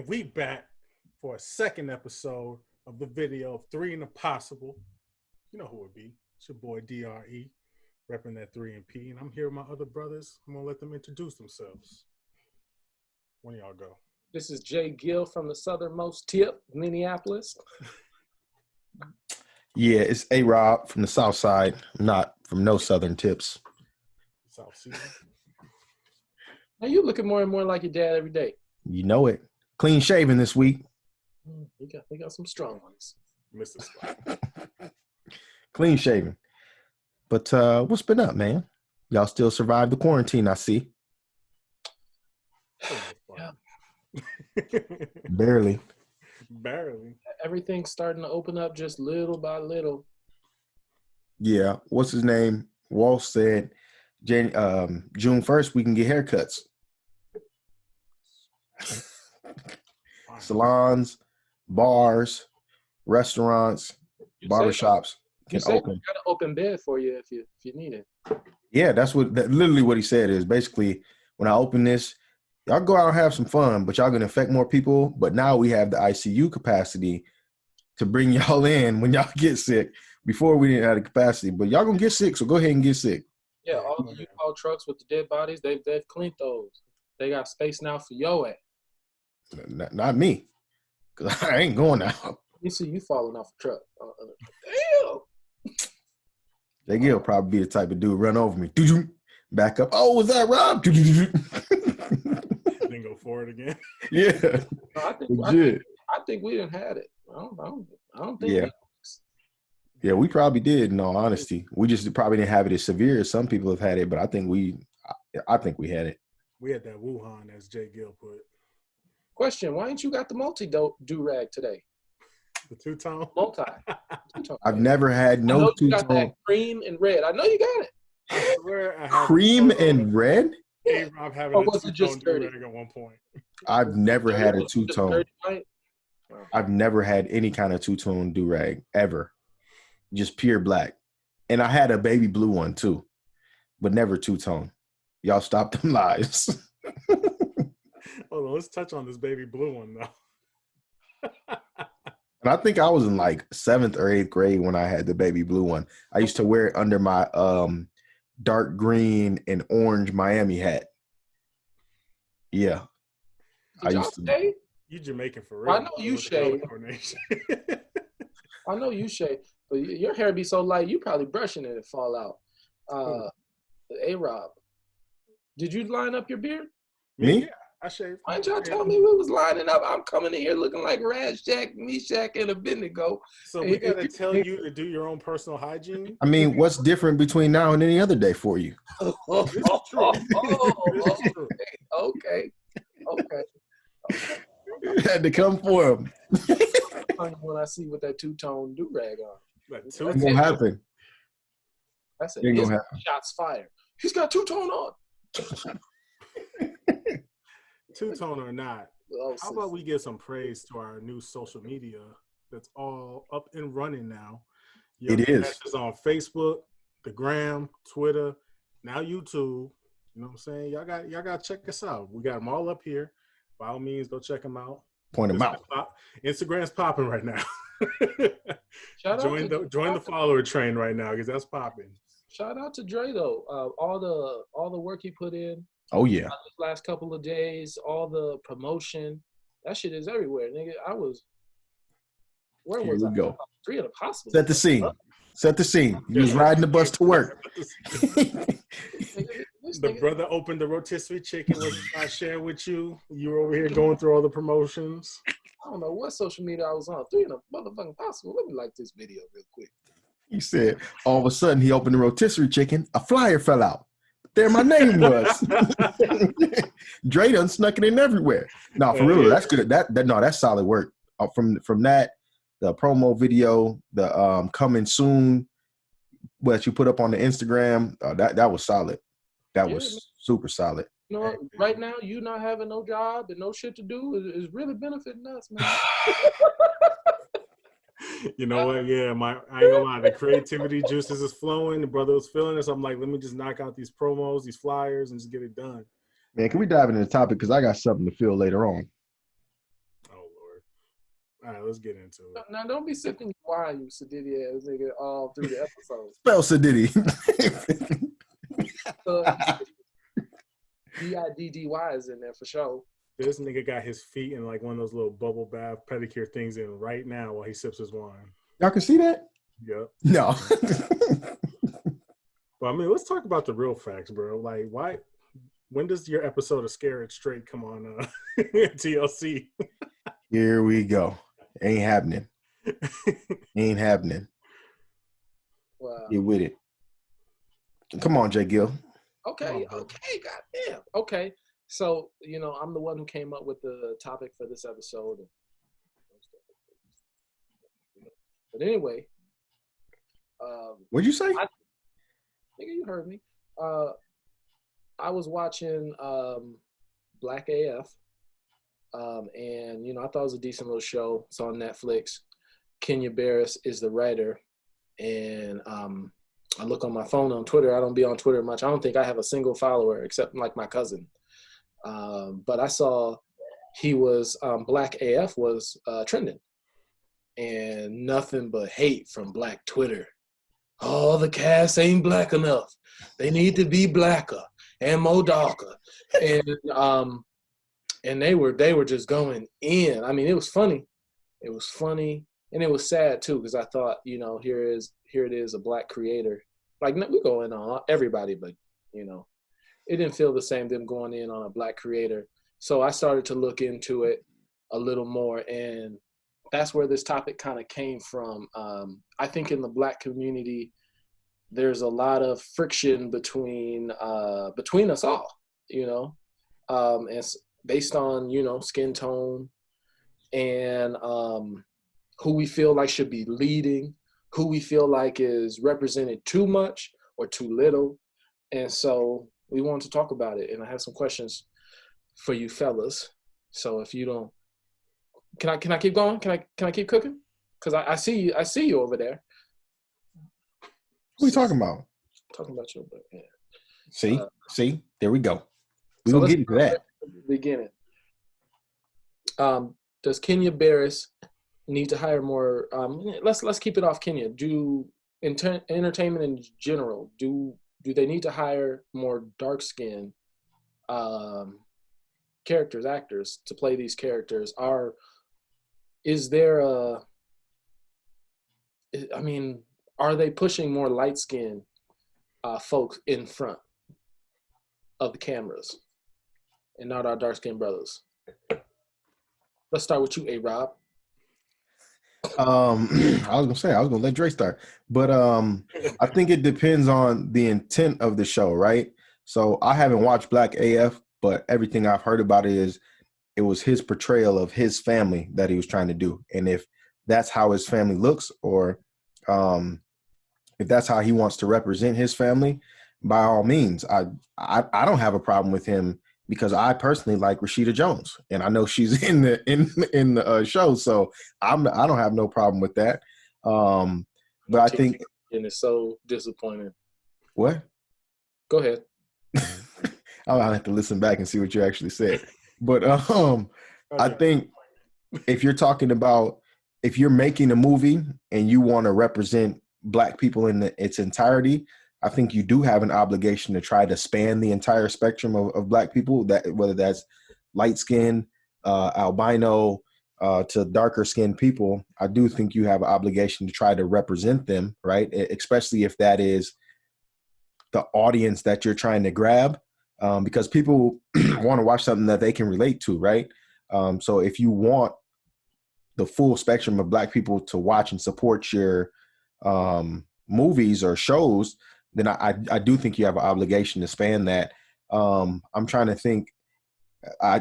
And we back for a second episode of the video of 3 and Impossible. You know who it be. It's your boy DRE, repping that 3 and P. And I'm here with my other brothers. I'm going to let them introduce themselves. One of y'all go. This is JGil from the southernmost tip, Minneapolis. Yeah, it's ARob from the south side, not from no southern tips. South Sea. Now you looking more and more like your dad every day. You know it. Clean shaven this week. We got some strong ones. Mr. Spot. Clean shaven. But what's been up, man? Y'all still survived the quarantine, I see. Yeah. Barely. Everything's starting to open up just little by little. Yeah. What's his name? Walsh said June 1st we can get haircuts. Salons, bars, restaurants, barbershops can open. We got an open bed for you if you need it. Yeah, that's literally what he said is basically when I open this, y'all go out and have some fun, but y'all gonna infect more people. But now we have the ICU capacity to bring y'all in when y'all get sick. Before we didn't have the capacity, but y'all gonna get sick, so go ahead and get sick. Yeah, all the U-Haul trucks with the dead bodies, they've cleaned those. They got space now for your ass. Not me, because I ain't going out. You see you falling off a truck. Damn. JGil probably be the type of dude run over me. Back up. Oh, was that Rob? Then go forward again. Yeah. I think we didn't had it. I don't think. Yeah. Yeah, we probably did. In all honesty, we just probably didn't have it as severe as some people have had it. But I think we had it. We had that Wuhan, as JGil put. Question: why ain't you got the multi-do-rag today? The two-tone? Multi. I've never had no two-tone. You got that cream and red. I know you got it. I swear I have cream and red? ARob having a two-tone do-rag at one point. I've never had a two-tone. I've never had any kind of two-tone do-rag, ever. Just pure black. And I had a baby blue one, too. But never two-tone. Y'all stop them lies. Hold on, let's touch on this baby blue one, though. And I think I was in like 7th or 8th grade when I had the baby blue one. I used to wear it under my dark green and orange Miami hat. Yeah. You Jamaican for real. I know you shave. I know you shave, but your hair be so light, you probably brushing it and fall out. ARob, did you line up your beard? Me? Yeah, I shaved. Why didn't y'all tell me we was lining up? I'm coming in here looking like Rajak, Meshach, and Abednego. So we gotta tell you to do your own personal hygiene? I mean, what's different between now and any other day for you? Okay. Had to come for him. When I see what that two-tone do-rag on. It's gonna happen. That's it. Shots fired. He's got two-tone on. Two-tone or not, how about we give some praise to our new social media that's all up and running now? It is. It's on Facebook, the Gram, Twitter, now YouTube. You know what I'm saying? Y'all got to check us out. We got them all up here. By all means, go check them out. Point them out. Instagram's popping right now. Join the follower train right now because that's popping. Shout out to Dre though. All the work he put in. Oh yeah. These last couple of days, all the promotion, that shit is everywhere, nigga. Where was I? Go. 3 and Impossible. Set the scene. You was riding the bus to work. The brother opened the rotisserie chicken. Was I sharing with you? You were over here going through all the promotions. I don't know what social media I was on. 3 and motherfucking Possible. Let me like this video real quick. He said, all of a sudden he opened the rotisserie chicken. A flyer fell out. There my name was. Dre done snuck it in everywhere. No, for real, that's good. That's solid work. From that, the promo video, the coming soon, what you put up on the Instagram, that was solid. That was super solid. You know, right now, you not having no job and no shit to do is really benefiting us, man. You know what? Yeah, I ain't gonna lie. The creativity juices is flowing. The brother was feeling it. So I'm like, let me just knock out these promos, these flyers, and just get it done. Man, can we dive into the topic? Because I got something to feel later on. All right, let's get into it. Now, don't be sipping wine, you sedity ass nigga, all through the episode. Spell Sadiddy. Biddy is in there for sure. This nigga got his feet in like one of those little bubble bath pedicure things in right now while he sips his wine. Y'all can see that? Yep. No. Well, I mean, let's talk about the real facts, bro. Like, why? When does your episode of Scare It Straight come on TLC? Here we go. Ain't happening. Ain't happening. Wow. Get with it. Come on, JGil. Okay, goddamn. Okay. So, I'm the one who came up with the topic for this episode. But anyway. What'd you say? Nigga, you heard me. I was watching Black AF. And, I thought it was a decent little show. It's on Netflix. Kenya Barris is the writer. And I look on my phone on Twitter. I don't be on Twitter much. I don't think I have a single follower except like my cousin. But I saw he was, Black AF was trending. And nothing but hate from Black Twitter. Oh, the cast ain't black enough. They need to be blacker and more darker. And they were just going in. I mean, it was funny. It was funny. And it was sad too, because I thought, here it is, a Black creator. Like, we go in on everybody, but it didn't feel the same, them going in on a Black creator. So I started to look into it a little more, and that's where this topic kind of came from. I think in the Black community, there's a lot of friction between us all, and based on, skin tone and who we feel like should be leading, who we feel like is represented too much or too little. And so we wanted to talk about it. And I have some questions for you fellas. So if you don't, can I keep going? Can I keep cooking? Because I see you over there. What are you talking about? Talking about your book. Yeah. See, there we go. We will get into that. Beginning. Does Kenya Barris need to hire more? Let's keep it off Kenya. Do entertainment in general, do they need to hire more dark-skinned characters, actors to play these characters? Are they pushing more light-skinned folks in front of the cameras and not our dark-skinned brothers? Let's start with you, ARob. I was gonna let Dre start, but I think it depends on the intent of the show, right? So I haven't watched Black AF, but everything I've heard about it was his portrayal of his family that he was trying to do, and if that's how his family looks, or if that's how he wants to represent his family, by all means, I don't have a problem with him, because I personally like Rashida Jones, and I know she's in the show, so I don't have no problem with that. But I think, and it's so disappointing. What? Go ahead. I'll have to listen back and see what you actually said. But I think if you're talking about, if you're making a movie and you want to represent Black people in its entirety, I think you do have an obligation to try to span the entire spectrum of Black people, that whether that's light skin, albino, to darker skinned people. I do think you have an obligation to try to represent them, right? Especially if that is the audience that you're trying to grab, because people want to watch something that they can relate to, right? So if you want the full spectrum of Black people to watch and support your movies or shows, then I do think you have an obligation to span that. I'm trying to think.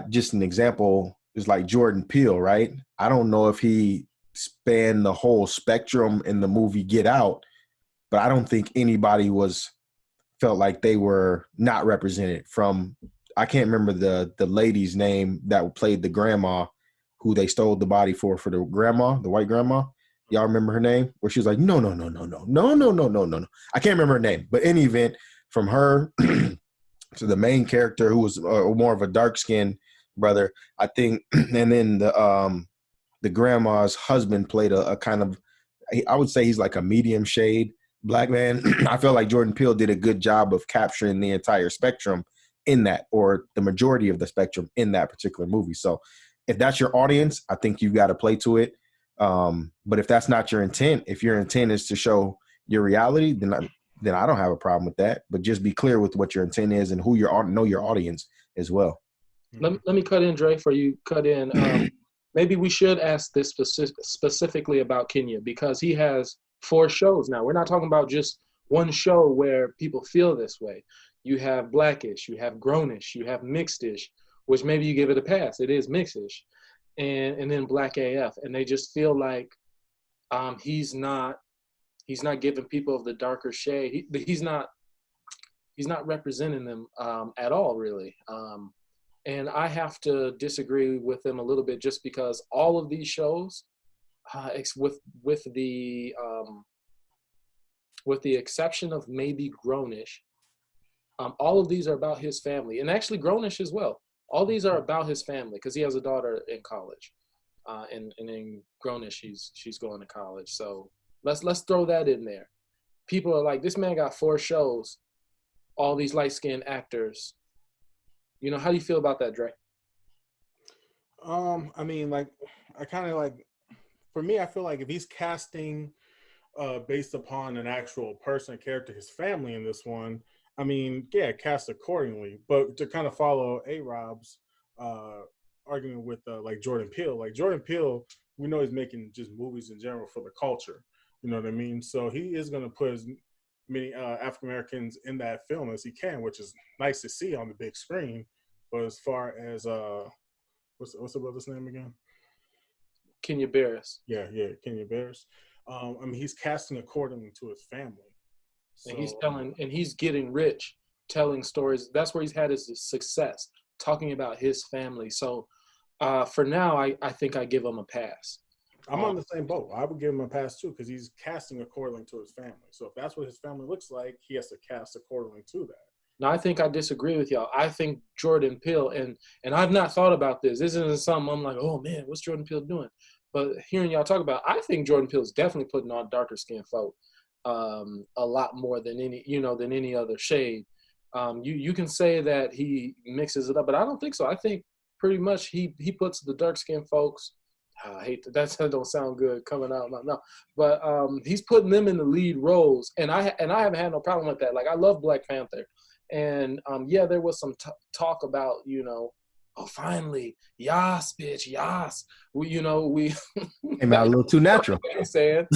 Just an example is like Jordan Peele, right? I don't know if he spanned the whole spectrum in the movie Get Out, but I don't think anybody felt like they were not represented. From, I can't remember the lady's name that played the grandma who they stole the body for the grandma, the white grandma. Y'all remember her name? Where she was like, no. I can't remember her name. But in any event, from her to the main character who was more of a dark-skinned brother, I think, and then the grandma's husband played a kind of, I would say he's like a medium shade black man. I feel like Jordan Peele did a good job of capturing the entire spectrum in that, or the majority of the spectrum in that particular movie. So if that's your audience, I think you've got to play to it. But if that's not your intent, if your intent is to show your reality, then I don't have a problem with that. But just be clear with what your intent is and who know your audience as well. Let me cut in, Dre, for you cut in. Maybe we should ask this specifically about Kenya, because he has 4 shows now. We're not talking about just one show where people feel this way. You have Blackish, you have Grownish, you have Mixedish, which maybe you give it a pass. It is Mixish. And then Black AF. And they just feel like he's not giving people of the darker shade. He's not representing them at all, really. And I have to disagree with them a little bit, just because all of these shows, with the exception of maybe Grownish, all of these are about his family, and actually Grownish as well. All these are about his family, because he has a daughter in college, and in Grownish she's going to college. So let's throw that in there. People are like, this man got 4 shows, all these light-skinned actors. You know, how do you feel about that, Dre? I mean, like, I kind of like, for me, I feel like if he's casting based upon an actual person, character, his family in this one, I mean, yeah, cast accordingly. But to kind of follow ARob's argument with like Jordan Peele, we know he's making just movies in general for the culture. You know what I mean? So he is going to put as many African Americans in that film as he can, which is nice to see on the big screen. But as far as what's the brother's name again? Kenya Barris. Yeah, Kenya Barris. I mean, he's casting accordingly to his family. So, and he's getting rich telling stories. That's where he's had his success, talking about his family. So for now, I think I give him a pass. I'm on the same boat. I would give him a pass too, because he's casting accordingly to his family. So if that's what his family looks like, he has to cast accordingly to that. Now, I think I disagree with y'all. I think Jordan Peele, and I've not thought about this. This isn't something I'm like, oh man, what's Jordan Peele doing? But hearing y'all talk about, I think Jordan Peele's definitely putting on darker skinned folk a lot more than any other shade. You can say that he mixes it up, but I don't think so. I think pretty much he puts the dark skinned folks. I hate that don't sound good coming out of my mouth, but he's putting them in the lead roles, and I haven't had no problem with that. Like, I love Black Panther, and yeah, there was some talk about, oh, finally, yas, bitch, yas. We came out a little too natural. I'm saying,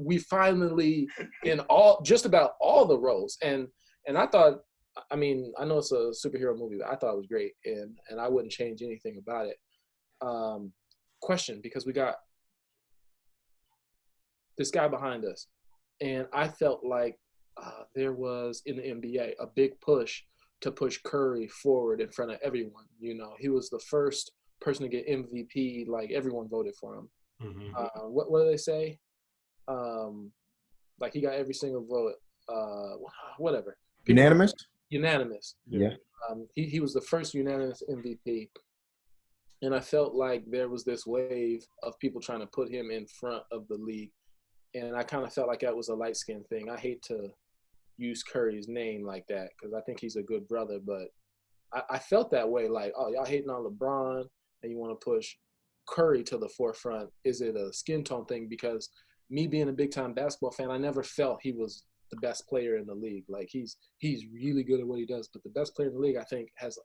we finally in just about all the roles, and I thought, I mean, I know it's a superhero movie, but I thought it was great, and I wouldn't change anything about it. Question, because we got this guy behind us, and I felt like there was in the NBA a big push to push Curry forward in front of everyone. He was the first person to get MVP. Like, everyone voted for him. Mm-hmm. What do they say? Like, he got every single vote. Whatever. Unanimous. Yeah. He was the first unanimous MVP. And I felt like there was this wave of people trying to put him in front of the league. And I kind of felt like that was a light-skinned thing. I hate to use Curry's name like that, because I think he's a good brother. But I felt that way, like, oh, y'all hating on LeBron and you want to push Curry to the forefront. Is it a skin tone thing? Because me being a big-time basketball fan, I never felt he was the best player in the league. Like, he's really good at what he does. But the best player in the league, I think, has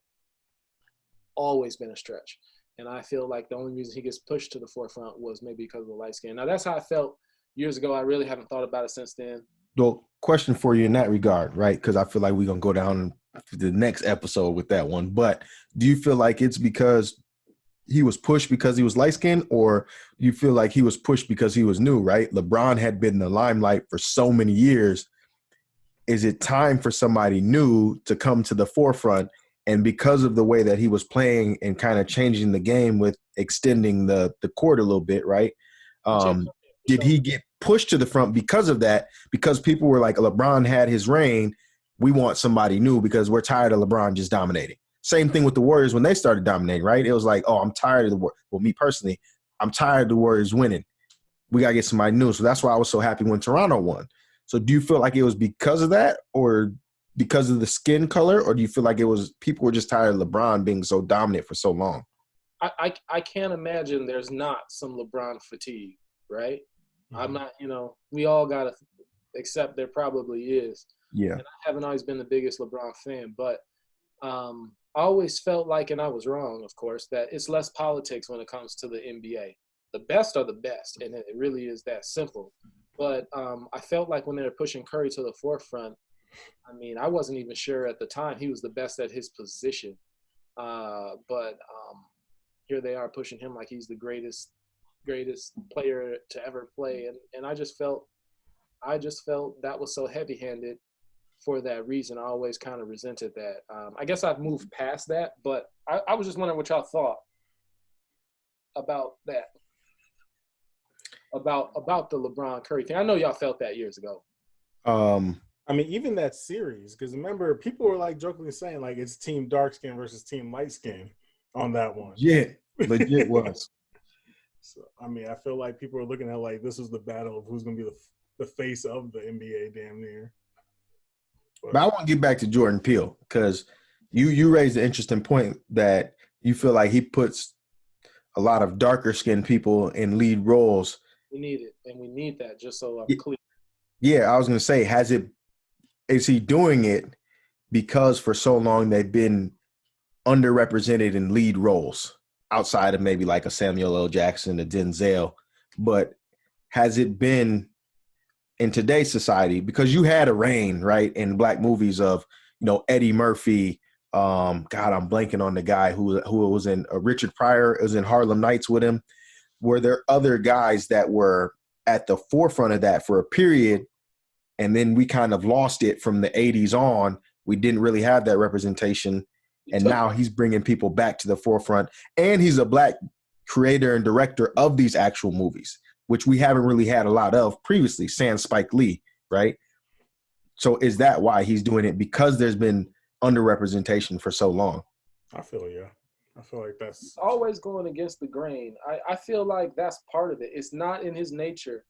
always been a stretch. And I feel like the only reason he gets pushed to the forefront was maybe because of the light skin. Now, that's how I felt years ago. I really haven't thought about it since then. Well, question for you in that regard, right? Because I feel like we're going to go down to the next episode with that one. But do you feel like it's because he was pushed because he was light-skinned, or you feel like he was pushed because he was new, right? LeBron had been in the limelight for so many years. Is it time for somebody new to come to the forefront? And because of the way that he was playing and kind of changing the game with extending the court a little bit, right? Did he get pushed to the front because of that? Because people were like, LeBron had his reign. We want somebody new because we're tired of LeBron just dominating. Same thing with the Warriors when they started dominating, right? It was like, oh, I'm tired of the Warriors. Well, me personally, I'm tired of the Warriors winning. We got to get somebody new. So that's why I was so happy when Toronto won. So do you feel like it was because of that or because of the skin color, or do you feel like it was people were just tired of LeBron being so dominant for so long? I can't imagine there's not some LeBron fatigue, right? Mm-hmm. I'm not, we all got to accept there probably is. Yeah. And I haven't always been the biggest LeBron fan, but I always felt like, and I was wrong, of course, that it's less politics when it comes to the NBA. The best are the best, and it really is that simple. But I felt like when they were pushing Curry to the forefront, I mean, I wasn't even sure at the time he was the best at his position. But here they are pushing him like he's the greatest player to ever play. And I just felt that was so heavy-handed for that reason. I always kind of resented that. I guess I've moved past that, but I was just wondering what y'all thought about that. About the LeBron Curry thing. I know y'all felt that years ago. I mean, even that series, because remember, people were like jokingly saying like it's team dark skin versus team light skin on that one. Yeah, legit was. So I mean, I feel like people are looking at like this is the battle of who's going to be the face of the NBA, damn near. But I want to get back to Jordan Peele because you raised an interesting point that you feel like he puts a lot of darker skinned people in lead roles. We need it, and we need that just so I'm clear. Yeah, I was going to say, is he doing it because for so long they've been underrepresented in lead roles outside of maybe like a Samuel L. Jackson, a Denzel, but has it been in today's society, because you had a reign, right, in black movies of, Eddie Murphy, God, I'm blanking on the guy who was in Richard Pryor was in Harlem Nights with him. Were there other guys that were at the forefront of that for a period, and then we kind of lost it from the 80s on? We didn't really have that representation, and now he's bringing people back to the forefront, and he's a black creator and director of these actual movies, which we haven't really had a lot of previously, sans Spike Lee, right? So is that why he's doing it? Because there's been underrepresentation for so long? I feel like that's always going against the grain. I feel like that's part of it. It's not in his nature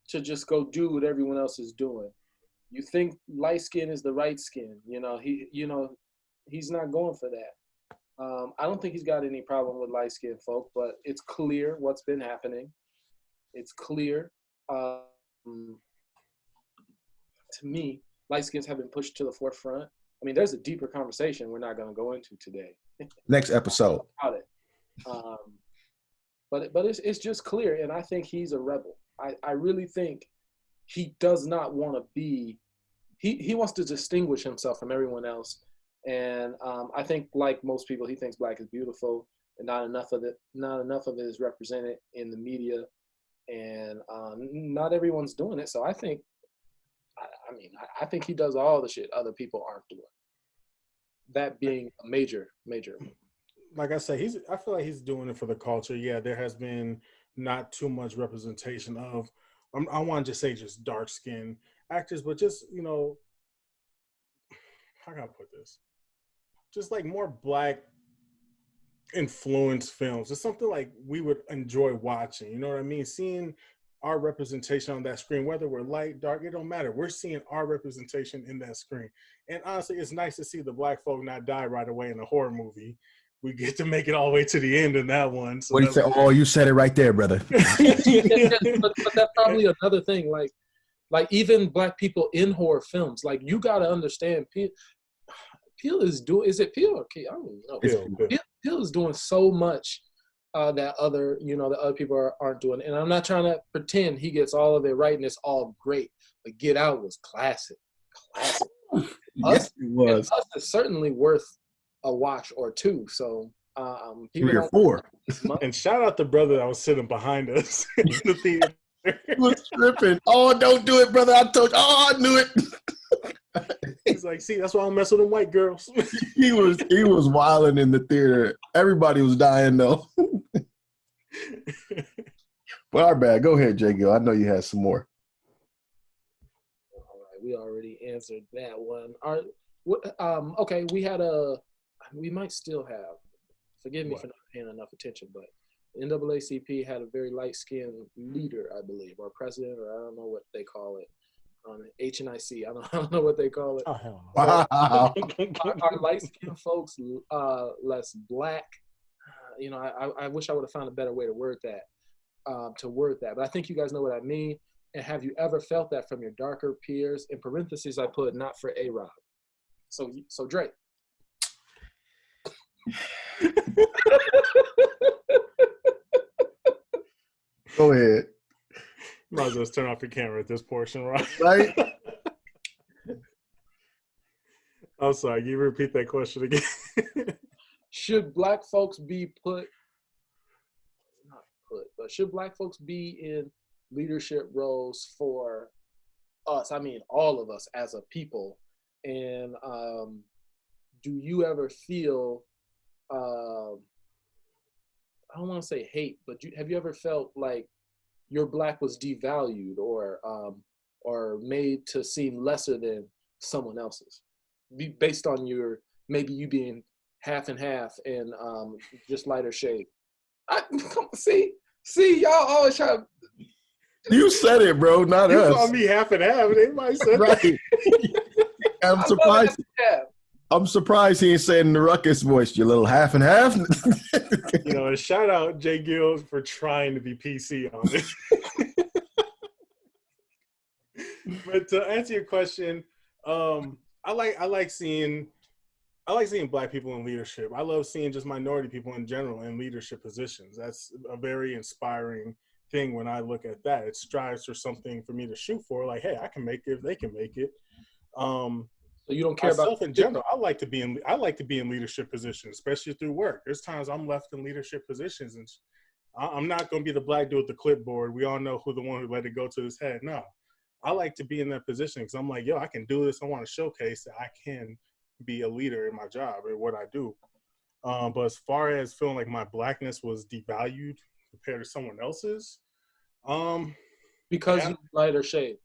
to just go do what everyone else is doing. You think light skin is the right skin. He's not going for that. I don't think he's got any problem with light skinned folk, but it's clear what's been happening. It's clear. To me, light skins have been pushed to the forefront. I mean, there's a deeper conversation we're not going to go into today. Next episode. About it. But it's just clear, and I think he's a rebel. I really think he does not want to be – he wants to distinguish himself from everyone else. And I think, like most people, he thinks black is beautiful, and not enough of it is represented in the media. And not everyone's doing it. So I think he does all the shit other people aren't doing. That being a major. Like I said, I feel like he's doing it for the culture. Yeah, there has been not too much representation of, I want to just say just dark skinned actors, but just, how can I put this? Just like more black influenced films. It's something like we would enjoy watching. You know what I mean? Seeing our representation on that screen, whether we're light, dark, it don't matter. We're seeing our representation in that screen. And honestly, it's nice to see the black folk not die right away in a horror movie. We get to make it all the way to the end in that one. So what do you say? Oh, you said it right there, brother. but that's probably another thing. Like even black people in horror films, like you got to understand, Peele is doing. Is it Peele or Key? I don't even know. Peele is doing so much that other people aren't doing. And I'm not trying to pretend he gets all of it right and it's all great. But Get Out was classic. Yes, it was. Us is certainly worth a watch or two. So 3 or 4. And shout out the brother that was sitting behind us in the theater. He was tripping. Oh, don't do it, brother. I told you. Oh, I knew it. He's like, see, that's why I don't mess with them white girls. He was wilding in the theater. Everybody was dying though. But our bad. Go ahead, JGil. I know you had some more. All right, we already answered that one. Okay, we had we might still have. Forgive me What? for not paying enough attention, but NAACP had a very light-skinned leader, I believe, or president, or I don't know what they call it. HNIC, I don't know what they call it. Oh hell no. Wow. Our light-skinned folks, less black. I wish I would have found a better way to word that. But I think you guys know what I mean. And have you ever felt that from your darker peers? In parentheses, I put not for ARob. So Drake. Go ahead. Might as well just turn off your camera at this portion, right? Right? I'm sorry. Can you repeat that question again? Should black folks be should black folks be in leadership roles for us? I mean, all of us as a people. And do you ever feel, I don't want to say hate, but have you ever felt like your black was devalued or made to seem lesser than someone else's, based on maybe you being half and half and just lighter shade? See, y'all always try to. You said it, bro, not You us. call me half and half, and everybody said Right. I'm surprised. I'm surprised he ain't saying in the ruckus voice, you little half and half. And shout out JGil for trying to be PC on it. But to answer your question, I like seeing black people in leadership. I love seeing just minority people in general in leadership positions. That's a very inspiring thing when I look at that. It strives for something for me to shoot for. Like, hey, I can make it if they can make it. So you don't care about in general. I like to be in leadership positions, especially through work. There's times I'm left in leadership positions, and I'm not going to be the black dude with the clipboard. We all know who the one who let it go to his head. No, I like to be in that position because I'm like, yo, I can do this. I want to showcase that I can be a leader in my job or what I do. But as far as feeling like my blackness was devalued compared to someone else's, because you lighter shade.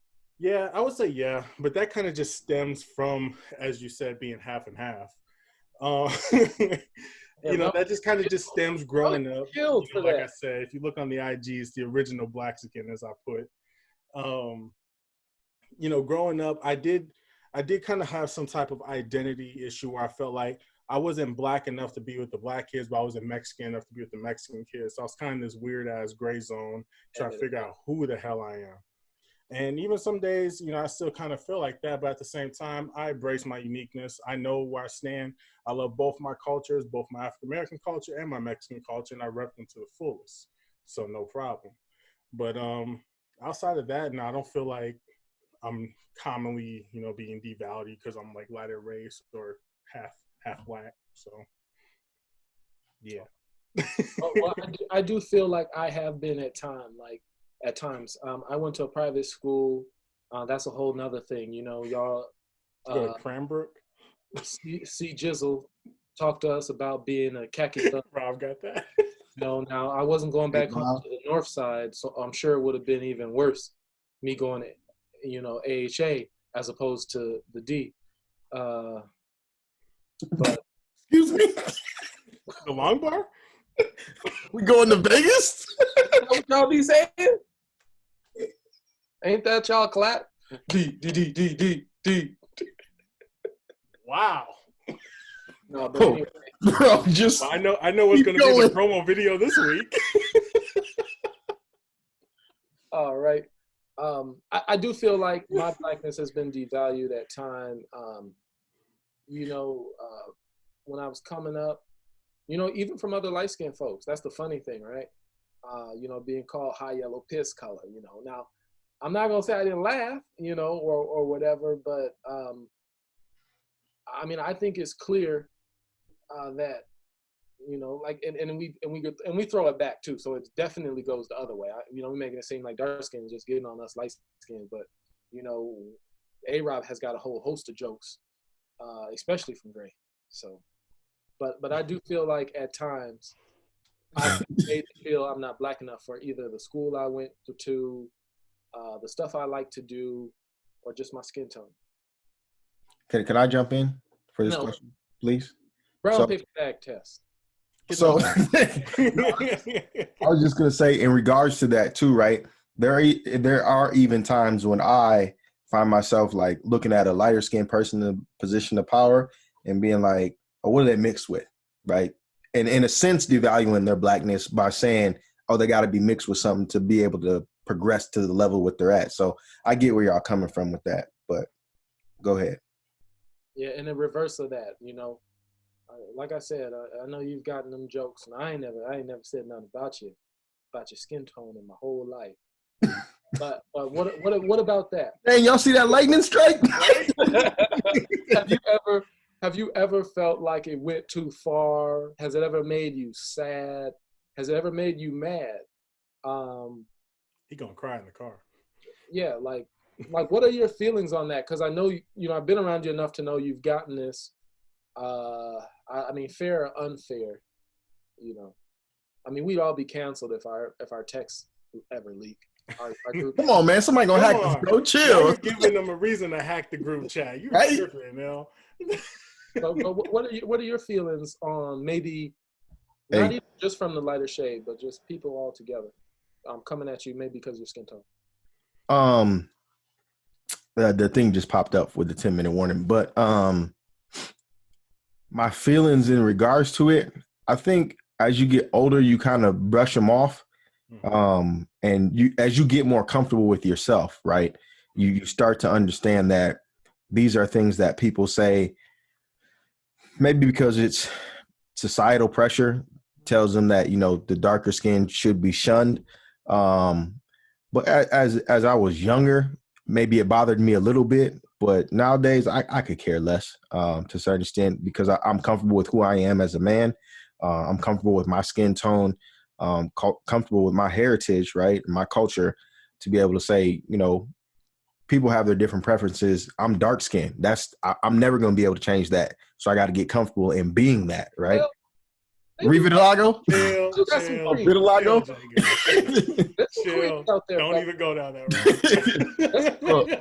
Yeah, I would say yeah, but that kind of just stems from, as you said, being half and half. That just kind of just stems growing up. Like I said, if you look on the IGs, the original Blaxican, as I put. Growing up, I did kind of have some type of identity issue where I felt like I wasn't black enough to be with the black kids, but I wasn't Mexican enough to be with the Mexican kids. So I was kind of in this weird ass gray zone trying to figure out who the hell I am. And even some days, I still kind of feel like that. But at the same time, I embrace my uniqueness. I know where I stand. I love both my cultures, both my African-American culture and my Mexican culture, and I rep them to the fullest. So no problem. But outside of that, no, I don't feel like I'm commonly, being devalued because I'm like lighter race or half black. So, yeah. Well, I do feel like I have been at times. I went to a private school. That's a whole nother thing, y'all. You go to Cranbrook? See JGil talk to us about being a khaki thug. Rob got that. No, now I wasn't going back home to the north side, so I'm sure it would have been even worse, me going to, AHA as opposed to the D. But Excuse me? The Long Bar? We going to Vegas? What y'all be saying? Ain't that y'all clap? D. Wow. No, but anyway. Bro, I know what's going to be the promo video this week. All right. I do feel like my blackness has been devalued at time. When I was coming up, even from other light-skinned folks. That's the funny thing, right? Being called high yellow piss color, Now, I'm not going to say I didn't laugh, or whatever, but I think it's clear that, and we throw it back too. So it definitely goes the other way. We're making it seem like dark skin is just getting on us light skin, but, ARob has got a whole host of jokes, especially from Gray. So, but I do feel like at times I made to feel I'm not black enough for either the school I went to, the stuff I like to do, or just my skin tone. Can I jump in for this question, please? Brown paper bag test. So I was just gonna say, in regards to that too, right? There are even times when I find myself like looking at a lighter skinned person in a position of power and being like, "Oh, what are they mixed with?" Right? And in a sense, devaluing their blackness by saying, "Oh, they got to be mixed with something to be able to progress to the level what they're at." So I get where y'all coming from with that, but go ahead. Yeah, and the reverse of that, like I said, I know you've gotten them jokes, and I ain't never said nothing about your skin tone in my whole life. But what about that? Hey, y'all see that lightning strike? Have you ever felt like it went too far? Has it ever made you sad? Has it ever made you mad? He gonna cry in the car. Yeah, like what are your feelings on that? Because I know I've been around you enough to know you've gotten this. I mean, fair or unfair, I mean, we'd all be canceled if our texts ever leak. Our group. Come on, man. Somebody gonna hack this, bro. Chill. Now you're giving them a reason to hack the group chat. You right? tripping, now. But what are your feelings on maybe not even just from the lighter shade, but just people all together coming at you maybe because of your skin tone? The thing just popped up with the 10-minute warning, but my feelings in regards to it, I think as you get older, you kind of brush them off. And as you get more comfortable with yourself, right, you start to understand that these are things that people say maybe because it's societal pressure tells them that, the darker skin should be shunned. But as I was younger, maybe it bothered me a little bit, but nowadays I could care less to a certain extent because I'm comfortable with who I am as a man. I'm comfortable with my skin tone, comfortable with my heritage, right, my culture, to be able to say, people have their different preferences. I'm dark skinned. I'm never going to be able to change that. So I got to get comfortable in being that, right? Well, Revitalago? Vitiligo? Chill. Don't even go down that road.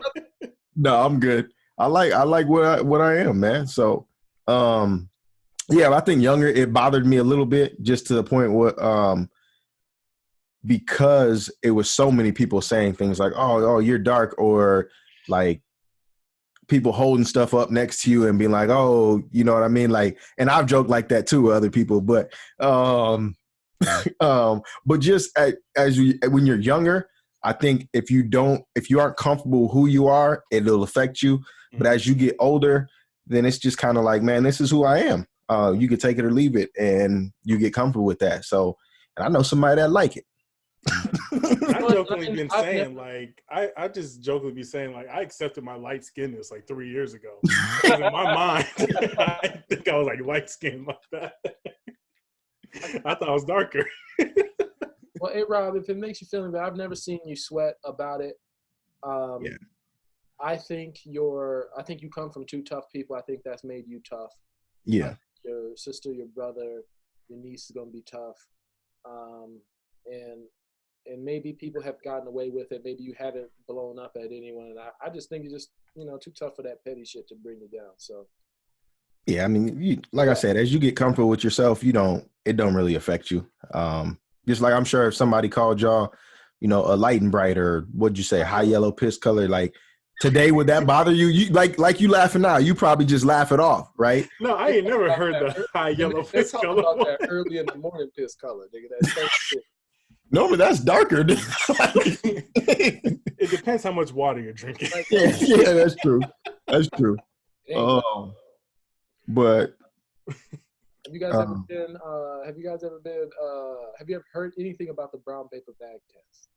No, I'm good. I like what I am, man. So, yeah, I think younger, it bothered me a little bit, just to the point where, because it was so many people saying things like, oh, you're dark, or like people holding stuff up next to you and being like, oh, you know what I mean? Like, and I've joked like that too with other people, but just when you're younger, I think if you aren't comfortable who you are, it'll affect you. But as you get older, then it's just kind of like, man, this is who I am. You can take it or leave it, and you get comfortable with that. So, and I know somebody that like it. I jokingly been saying, like, I just jokingly be saying, like, I accepted my light skinness like 3 years ago. In my mind, I think I was like light skinned like that. I thought I was darker. Well, ARob, if it makes you feel bad, I've never seen you sweat about it. Yeah. I think you come from two tough people. I think that's made you tough. Yeah. Your sister, your brother, your niece is gonna be tough. And maybe people have gotten away with it. Maybe you haven't blown up at anyone. And I just think you're just, too tough for that petty shit to bring you down. So. Yeah, I mean, like I said, as you get comfortable with yourself, it don't really affect you. Just like I'm sure if somebody called y'all, a light and bright, or what'd you say, high yellow piss color, like today, would that bother you? You like you laughing now, you probably just laugh it off, right? No, I ain't never heard the high yellow piss color. About that early in the morning piss color, nigga. That's shit. No, but that's darker. It depends how much water you're drinking. Yeah, that's true. That's true. But have you guys ever been? Have you ever heard anything about the brown paper bag test?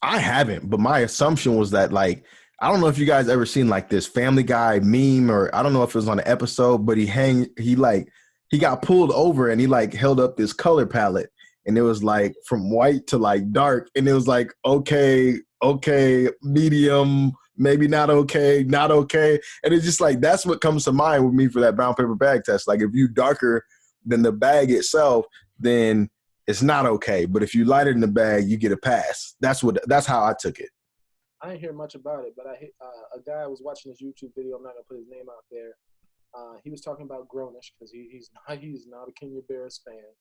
I haven't, but my assumption was that, like, I don't know if you guys ever seen like this Family Guy meme, or I don't know if it was on an episode, but he got pulled over and he like held up this color palette. And it was like from white to like dark. And it was like, okay, medium, maybe not okay. And it's just like, that's what comes to mind with me for that brown paper bag test. Like if you darker than the bag itself, then it's not okay. But if you lighter than the bag, you get a pass. That's how I took it. I didn't hear much about it, but a guy was watching this YouTube video. I'm not gonna put his name out there. He was talking about Grownish because he's not a Kenya Barris fan.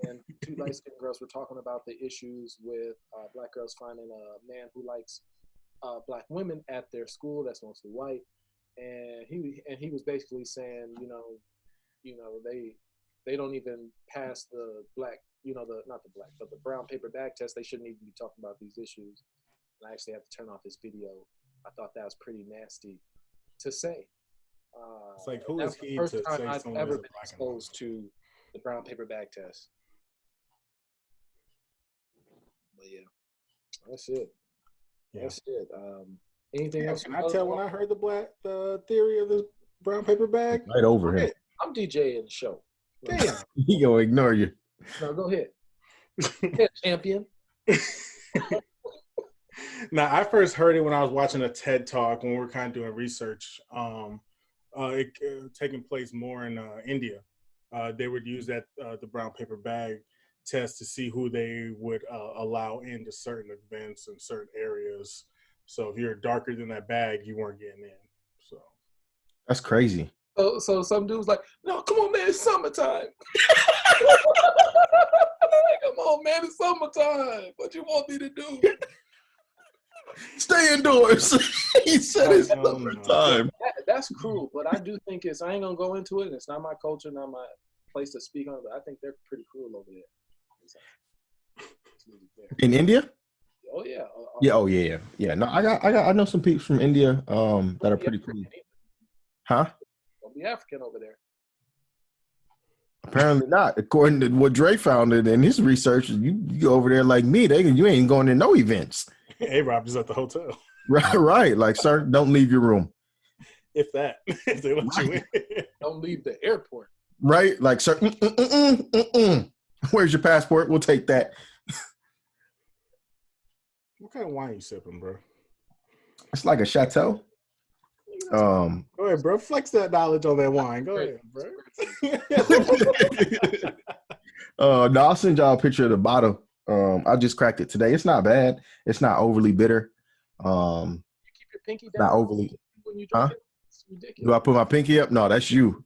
And two light-skinned girls were talking about the issues with black girls finding a man who likes black women at their school that's mostly white. And he was basically saying, they don't even pass the black, not the black, but the brown paper bag test. They shouldn't even be talking about these issues. And I actually had to turn off his video. I thought that was pretty nasty to say. It's like, who is he to say someone I've is ever a been black exposed to the brown paper bag test. But yeah, that's it. Yeah. That's it. Anything else? Can I tell when I heard the theory of the brown paper bag? Right over him. I'm DJing the show. Damn. He gonna ignore you. No, go ahead. Yeah, champion. Now, I first heard it when I was watching a TED Talk when we were kind of doing research. It taking place more in India. They would use the brown paper bag test to see who they would allow into certain events and certain areas. So if you're darker than that bag, you weren't getting in. So that's crazy. So some dude's like, no, come on, man, it's summertime. Come on, man, it's summertime. What you want me to do? Stay indoors. He said it's summertime. That's cruel, but I do think I ain't gonna go into it. It's not my culture, not my place to speak on it, but I think they're pretty cruel over there. In India? Oh yeah. Yeah. No, I know some people from India that are pretty cool. Huh? Don't be African over there. Apparently not. According to what Dre found in his research, you go over there like me, you ain't going to no events. ARob is at the hotel. Right. Like, sir, don't leave your room. If that. If they let you in. Don't leave the airport. Right? Like, sir, where's your passport? We'll take that. What kind of wine you sipping, bro? It's like a chateau. Go ahead, bro. Flex that knowledge on that wine. Go ahead, bro. No, I'll send y'all a picture of the bottle. I just cracked it today. It's not bad. It's not overly bitter. You keep your pinky down. Not overly. When you drink it. It's ridiculous. Do I put my pinky up? No, that's you.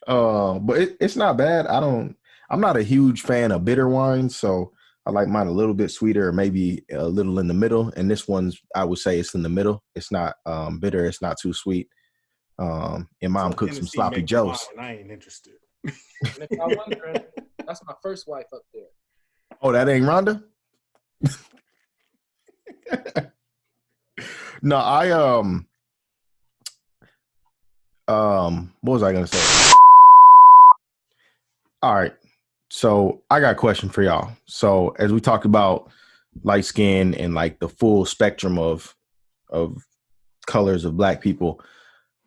But it's not bad. I'm not a huge fan of bitter wines, so I like mine a little bit sweeter, or maybe a little in the middle. And this one's, I would say, it's in the middle. It's not bitter. It's not too sweet. And mom cooked some sloppy joes. I ain't interested. And if I'm wondering, that's my first wife up there. Oh, that ain't Rhonda? No, what was I gonna say? All right. So I got a question for y'all. So as we talked about light skin and like the full spectrum of colors of Black people,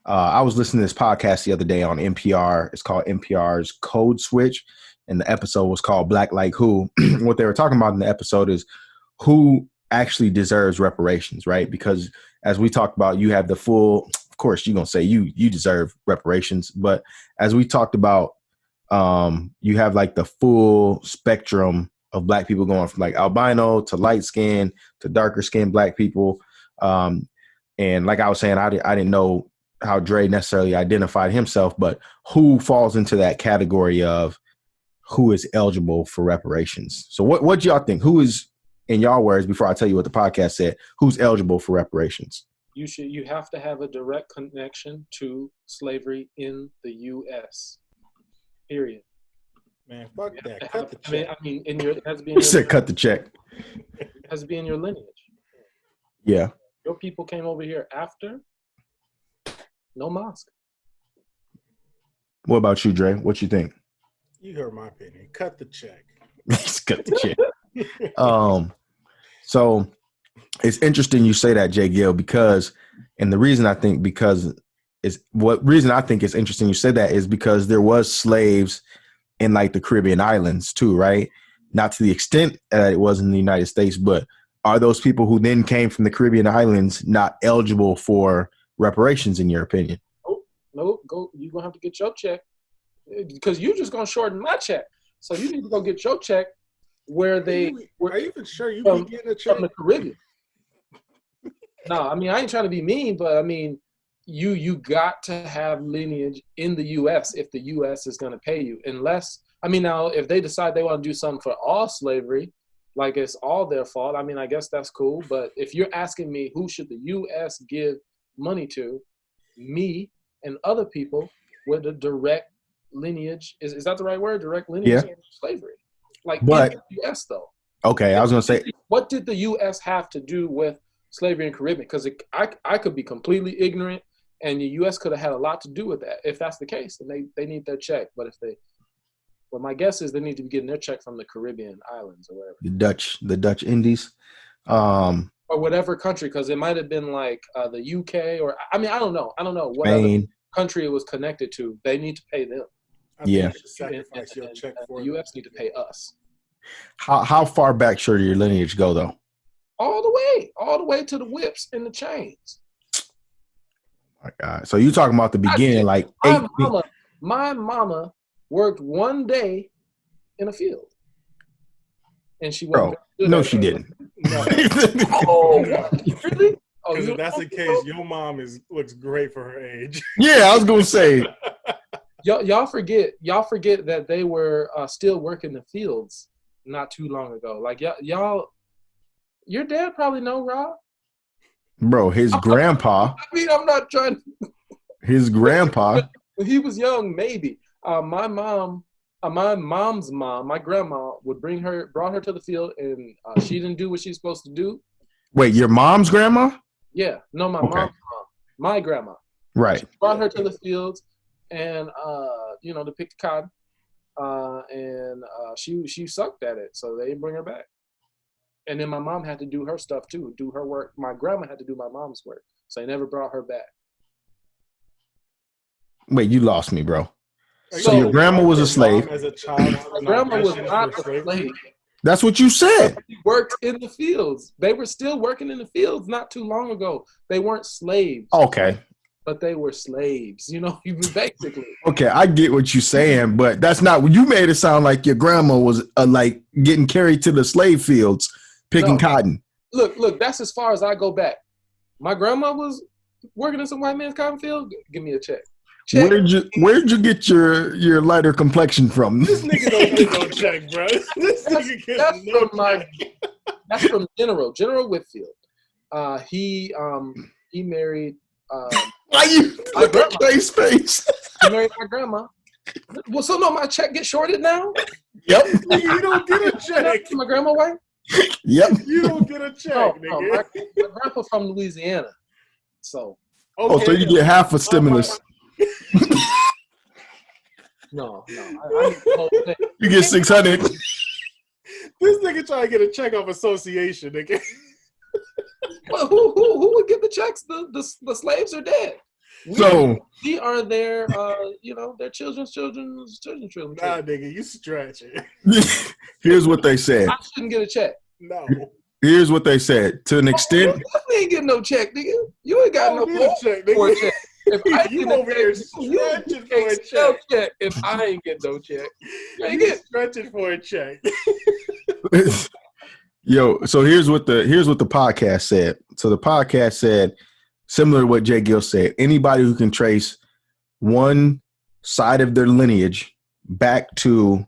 I was listening to this podcast the other day on NPR. It's called NPR's Code Switch, and the episode was called Black Like Who. What they were talking about in the episode is who actually deserves reparations, right? Because as we talked about, you have the full, of course, you're going to say you deserve reparations. But as we talked about, you have like the full spectrum of Black people going from like albino to light skin to darker skinned Black people. And like I was saying, I didn't know how Dre necessarily identified himself, but who falls into that category of who is eligible for reparations? So what do y'all think? Who is, in y'all words, before I tell you what the podcast said, who's eligible for reparations? You have to have a direct connection to slavery in the U.S. Period. Man, fuck that. Cut the check. I mean, it has to be. He said, "Cut the check." It has to be in your lineage. Yeah. Your people came over here after. No mosque. What about you, Dre? What you think? You heard my opinion. Cut the check. Cut the check. So it's interesting you say that, JGil, because, and the reason I think it's interesting you said that is because there was slaves in like the Caribbean islands too, right? Not to the extent that it was in the United States, but are those people who then came from the Caribbean islands not eligible for reparations in your opinion? Nope. You're going to have to get your check because you're just going to shorten my check. So you need to go get your check where they... Are you even sure you be getting a check? From the Caribbean. No, I mean, I ain't trying to be mean, but I mean, you got to have lineage in the U.S. if the U.S. is going to pay you. Unless, I mean, now if they decide they want to do something for all slavery, like it's all their fault, I mean, I guess that's cool. But if you're asking me who should the U.S. give money to, me and other people with a direct lineage, is that the right word? Direct lineage of slavery. Like But in the U.S. though. okay, I was gonna say, What did the U.S. have to do with slavery in Caribbean? Because I could be completely ignorant, and the U.S. could have had a lot to do with that. If that's the case, then they need their check. But my guess is they need to be getting their check from the Caribbean islands or whatever. the Dutch Indies, Or whatever country, because it might have been like the UK, or I mean, I don't know what Spain. other country it was connected to. They need to pay them. I think Yeah. you should sacrifice your check for the U.S. need to pay us. How far back should your lineage go though? All the way to the whips and the chains. My God. So you talking about the beginning, like my mama worked one day in a field, and she bro. No, she didn't. No. Oh, really? Oh, Because if that's the case, your mom looks great for her age. Yeah, I was gonna say. Y'all forget that they were still working the fields not too long ago. Like y'all, your dad probably know, Rob. Bro, his grandpa. I mean, I'm not trying. His grandpa. When he was young, maybe. My mom's mom, my grandma brought her to the field, and she didn't do what she's supposed to do. Wait, your mom's grandma? Yeah, no, my mom's mom, my grandma. Right. She brought her to the fields, and to pick the cotton, and she sucked at it, so they didn't bring her back. And then my mom had to do her stuff too, do her work. My grandma had to do my mom's work, so they never brought her back. Wait, you lost me, bro. So your grandma was a slave. As a child, My grandma was not a slave. That's what you said. She worked in the fields. They were still working in the fields not too long ago. They weren't slaves. Okay. But they were slaves, basically. Okay, I get what you're saying, but that's not what you made it sound like. Your grandma was like getting carried to the slave fields, picking cotton. Look, that's as far as I go back. My grandma was working in some white man's cotton field. Give me a check. Where'd you get your lighter complexion from? This nigga don't get no check, bro. This nigga gets no check. That's from General Whitfield. He married. Why you look at Clay's face? He married my grandma. Well, so no, my check gets shorted now. Yep. You don't get a check. My grandma white. Yep. You don't get a check, nigga. No, my grandpa from Louisiana. So. Okay. Oh, so you get half a stimulus. No. I need the whole thing. You get 600. This nigga trying to get a check off association, nigga. Well, who would give the checks? The slaves are dead. We are their their children's children. Nah, nigga, you stretching. Here's what they said. I shouldn't get a check. No. Here's what they said. To an extent, you ain't getting no check, nigga. You ain't got no check, nigga. Check. If I you over here stretching for a check. If I ain't get no check, you stretching for a check. Yo, so here's what the podcast said. So the podcast said, similar to what JGil said, anybody who can trace one side of their lineage back to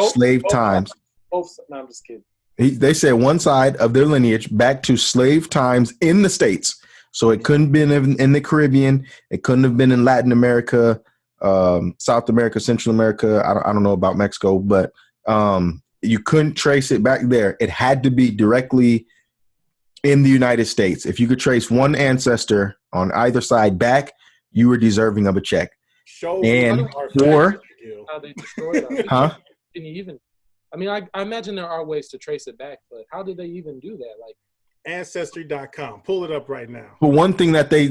slave times. No, I'm just kidding. They said one side of their lineage back to slave times in the States. So it couldn't have been in the Caribbean. It couldn't have been in Latin America, South America, Central America. I don't know about Mexico, but you couldn't trace it back there. It had to be directly in the United States. If you could trace one ancestor on either side back, you were deserving of a check. How they destroyed us. Huh? Can you even? I mean, I imagine there are ways to trace it back, but how did they even do that? Like Ancestry.com. Pull it up right now. But one thing that they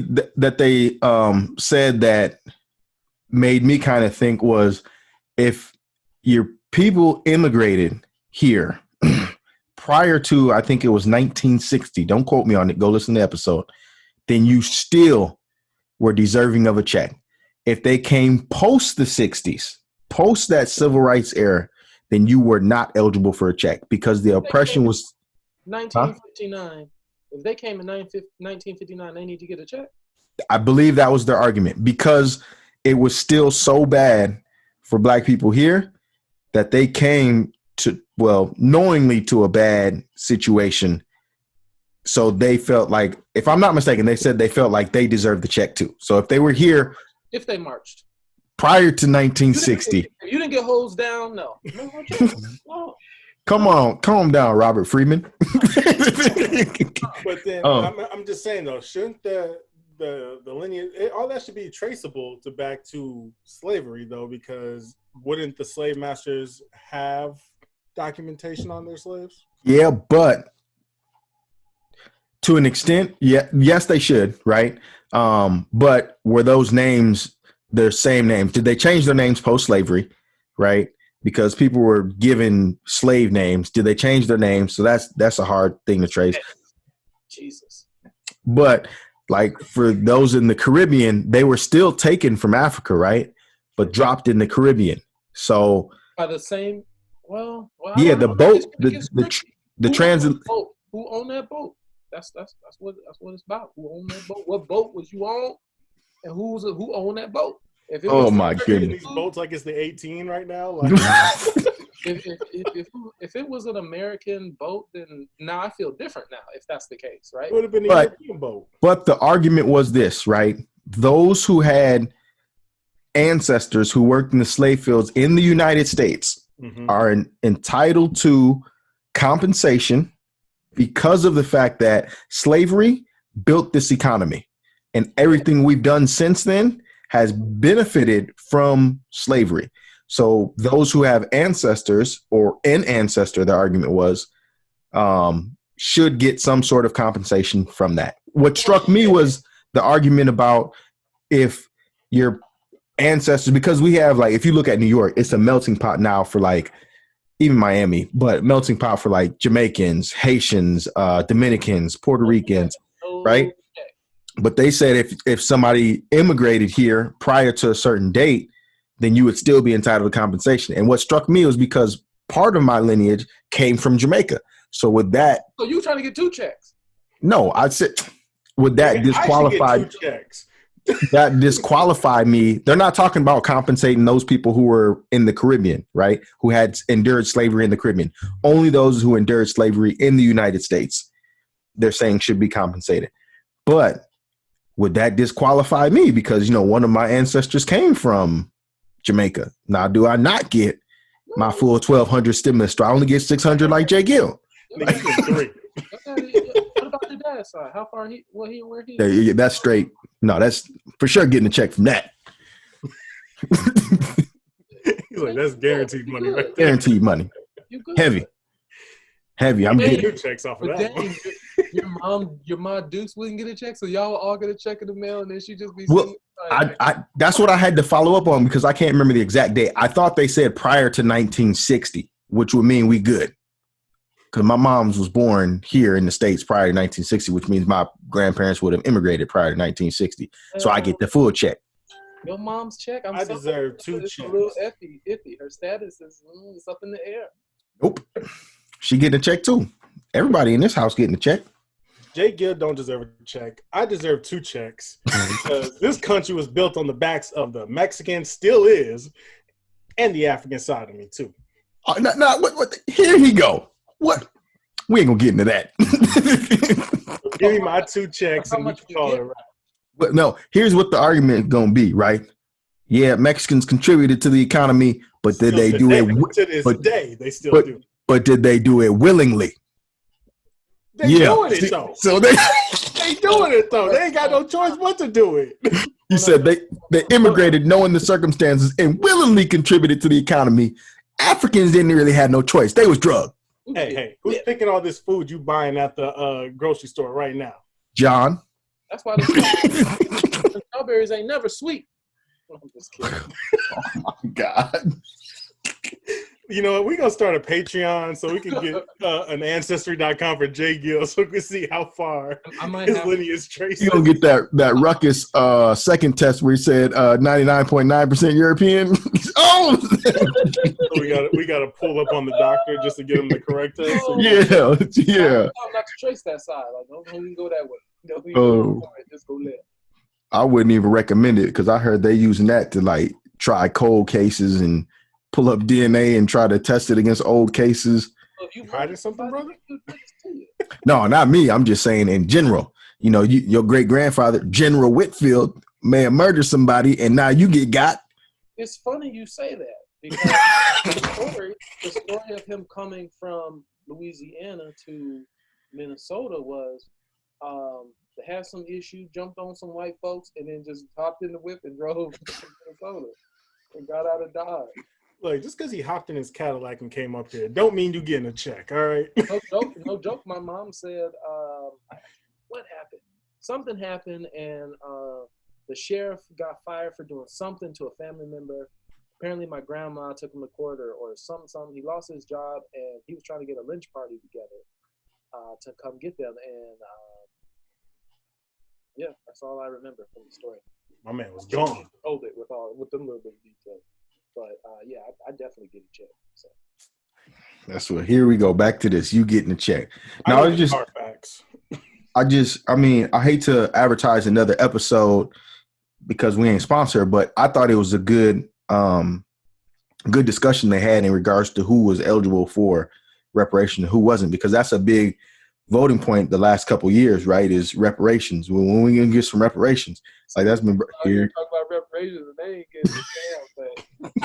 said that made me kind of think was, if your people immigrated here prior to, I think it was 1960, don't quote me on it, go listen to the episode, then you still were deserving of a check. If they came post the 60s, post that civil rights era, then you were not eligible for a check because the oppression was 1959. If they came in 1959, they need to get a check. I believe that was their argument, because it was still so bad for black people here that they came to, well, knowingly to a bad situation. So they felt like, if I'm not mistaken, they said they felt like they deserved the check too. So if they were here, if they marched prior to 1960, if you didn't get hosed down, no. No. come on, calm down, Robert Freeman. But then I'm just saying though, shouldn't the lineage, all that should be traceable back to slavery though, because wouldn't the slave masters have documentation on their slaves? Yeah, but to an extent, yes, they should, right? But were those names their same names? Did they change their names post-slavery, right? Because people were given slave names. Did they change their names? So that's a hard thing to trace. Jesus. But like for those in the Caribbean, they were still taken from Africa, right? But dropped in the Caribbean. So by the same, well yeah, the boat, the transit. Who owned that boat? That's what it's about. Who owned that boat? What boat was you on? And who owned that boat? If it was my goodness! These boats like it's the 18 right now. Like, if it was an American boat, then now I feel different now. If that's the case, right? It would have been a European boat. But the argument was this, right? Those who had ancestors who worked in the slave fields in the United States are entitled to compensation because of the fact that slavery built this economy, and everything we've done since then has benefited from slavery. So those who have ancestors or an ancestor, the argument was, should get some sort of compensation from that. What struck me was the argument about if your ancestors, because we have, like, if you look at New York, it's a melting pot now for like even Miami, but melting pot for like Jamaicans, Haitians, Dominicans, Puerto Ricans, right? But they said if somebody immigrated here prior to a certain date, then you would still be entitled to compensation. And what struck me was because part of my lineage came from Jamaica. So with that, so you trying to get 2 checks? No, I said, would that disqualify? That disqualify me. They're not talking about compensating those people who were in the Caribbean, right? Who had endured slavery in the Caribbean. Only those who endured slavery in the United States, they're saying should be compensated. But would that disqualify me? Because, one of my ancestors came from Jamaica. Now, do I not get my full 1,200 stimulus? Do I only get 600 like JGil? What about your dad's side? How far where he? That's straight. No, that's for sure getting a check from that. He's like, that's guaranteed money, right there. Guaranteed money. Heavy. I'm getting checks off of that one. Your mom Dukes wouldn't get a check, so y'all all get a check in the mail, and then she just be. Well, I that's what I had to follow up on because I can't remember the exact date. I thought they said prior to 1960, which would mean we good. Because my mom's was born here in the States prior to 1960, which means my grandparents would have immigrated prior to 1960. So I get the full check. Your mom's check? I deserve 2 checks. A little iffy. Her status is it's up in the air. Nope. She getting a check too. Everybody in this house getting a check. JGil don't deserve a check. I deserve 2 checks because this country was built on the backs of the Mexicans, still is, and the African side of me too. What? Here he go. What? We ain't gonna get into that. Give me my 2 checks and we can call it right. But no, here's what the argument is gonna be, right? Yeah, Mexicans contributed to the economy, but did they do it? To this day, they still do. But did they do it willingly? They doing it though. So they doing it though. They ain't got no choice but to do it. You said they immigrated knowing the circumstances and willingly contributed to the economy. Africans didn't really have no choice. They was drugged. Hey, who's picking all this food you buying at the grocery store right now? John. That's why the strawberries ain't never sweet. I'm just kidding. Oh my God. You know what? We're going to start a Patreon so we can get an Ancestry.com for JGil so we can see how far his lineage traces. You're going to get that ruckus second test where he said 99.9% European. Oh! So we got to pull up on the doctor just to get him the correct test. Yeah. I'm not to trace that side. Like, don't even go that way. Just go left. I wouldn't even recommend it because I heard they using that to like try cold cases and pull up DNA and try to test it against old cases. So if you hiding something, brother? No, not me. I'm just saying in general. You know, your great grandfather, General Whitfield, may have murdered somebody, and now you get got. It's funny you say that because the story of him coming from Louisiana to Minnesota was to have some issue, jumped on some white folks, and then just hopped in the whip and drove to Minnesota and got out of Dodge. Like, just because he hopped in his Cadillac and came up here, don't mean you getting a check, all right? No joke. My mom said, what happened? Something happened, and the sheriff got fired for doing something to a family member. Apparently, my grandma took him to court or something. He lost his job, and he was trying to get a lynch party together to come get them. And yeah, that's all I remember from the story. My man was gone. Hold it with them little bit of detail. But yeah, I definitely get a check. So. That's what. Here we go. Back to this. You getting a check. Now it's just. I hate to advertise another episode because we ain't sponsored, but I thought it was a good discussion they had in regards to who was eligible for reparation and who wasn't, because that's a big voting point the last couple of years, right? Is reparations. When we gonna get some reparations? Like that's been here. Talk about reparations and they ain't getting the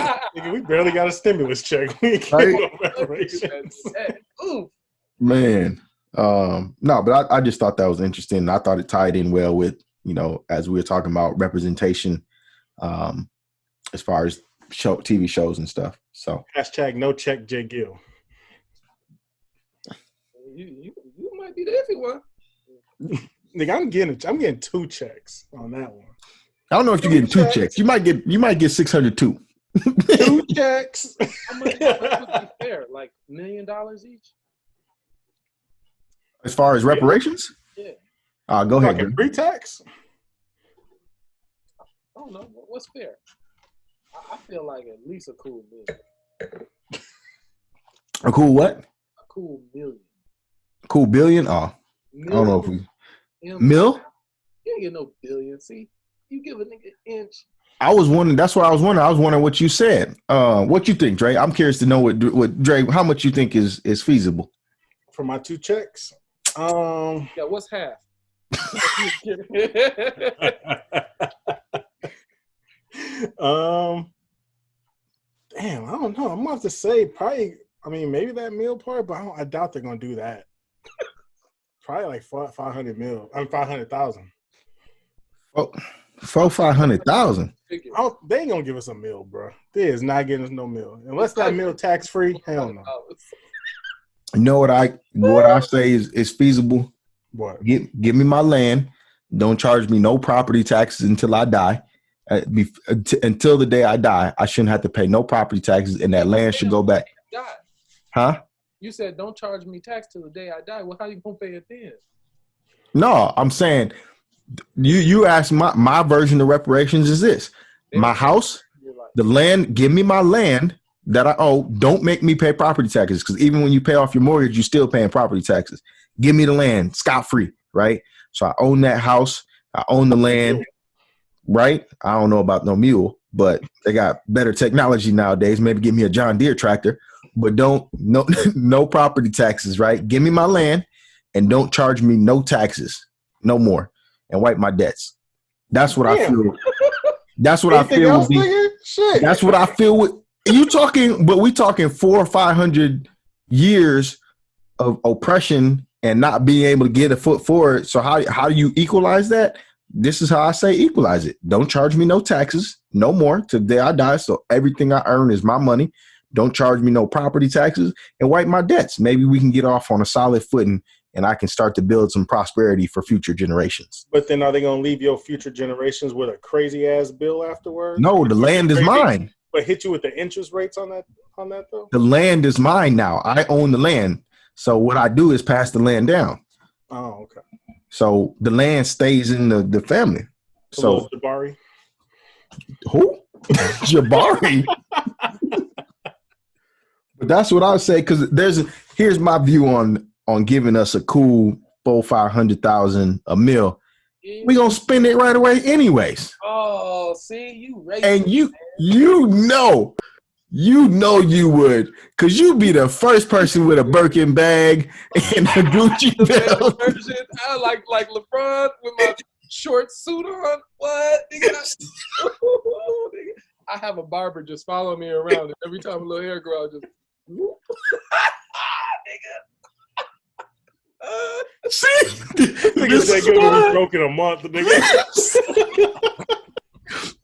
damn thing. We barely got a stimulus check. We ain't getting no reparations. Ooh. Man. No, but I just thought that was interesting. I thought it tied in well with, you know, as we were talking about representation, as far as TV shows and stuff. So hashtag no check JGil. You might be the iffy one. Nigga, I'm getting 2 checks on that one. I don't know if you're getting 2 checks. You might get 602. 2 checks. How much would be fair? Like $1 million each? As far as reparations? Yeah. Go ahead. Pre-tax? I don't know. What's fair? I feel like at least a cool million. A cool what? A cool million. Cool billion? Oh, million. I don't know if we... Mil? You ain't get no billion. See? You give a nigga an inch. I was wondering. That's what I was wondering. I was wondering what you said. What you think, Dre? I'm curious to know what Dre, how much you think is feasible. For my 2 checks? Yeah, what's half? Damn, I don't know. I'm gonna have to say probably. I mean, maybe that meal part, but I doubt they're gonna do that. Probably like 500 mil. I'm 500,000. Oh, 500,000. They ain't gonna give us a meal, bro. They is not getting us no meal unless that meal tax free. Hell no. You know what I say is feasible? What? Give me my land. Don't charge me no property taxes until I die. Until the day I die, I shouldn't have to pay no property taxes, and that land should go back. Huh? You said don't charge me tax till the day I die. Well, how you gonna pay it then? No, I'm saying you asked my version of reparations is this: my house, the land. Give me my land that I owe. Don't make me pay property taxes, because even when you pay off your mortgage, you're still paying property taxes. Give me the land scot-free, right? So I own that house. I own the land, right? I don't know about no mule, but they got better technology nowadays. Maybe give me a John Deere tractor, but no property taxes, right? Give me my land and don't charge me no taxes, no more, and wipe my debts. That's what I feel. That's what I feel. That's what I feel with you talking, but we talking 400 or 500 years of oppression and not being able to get a foot forward. So how do you equalize that? This is how I say equalize it. Don't charge me no taxes, no more till the day I die. So everything I earn is my money. Don't charge me no property taxes and wipe my debts. Maybe we can get off on a solid footing and I can start to build some prosperity for future generations. But then are they going to leave your future generations with a crazy ass bill afterwards? No, the land is mine. But hit you with the interest rates on that though? The land is mine now. I own the land. So what I do is pass the land down. Oh, okay. So the land stays in the family. So Jabari. Who? Jabari. But that's what I would say, because here's my view on giving us a cool 400,000-500,000 a mil. Yeah. We gonna spend it right away anyways. Oh, see, you racist. And you know you would, cause you be the first person with a Birkin bag and a Gucci belt. I like LeBron with my short suit on. What? I have a barber just follow me around, and every time a little hair grow, I just See, Niggas that go broke in a month, nigga.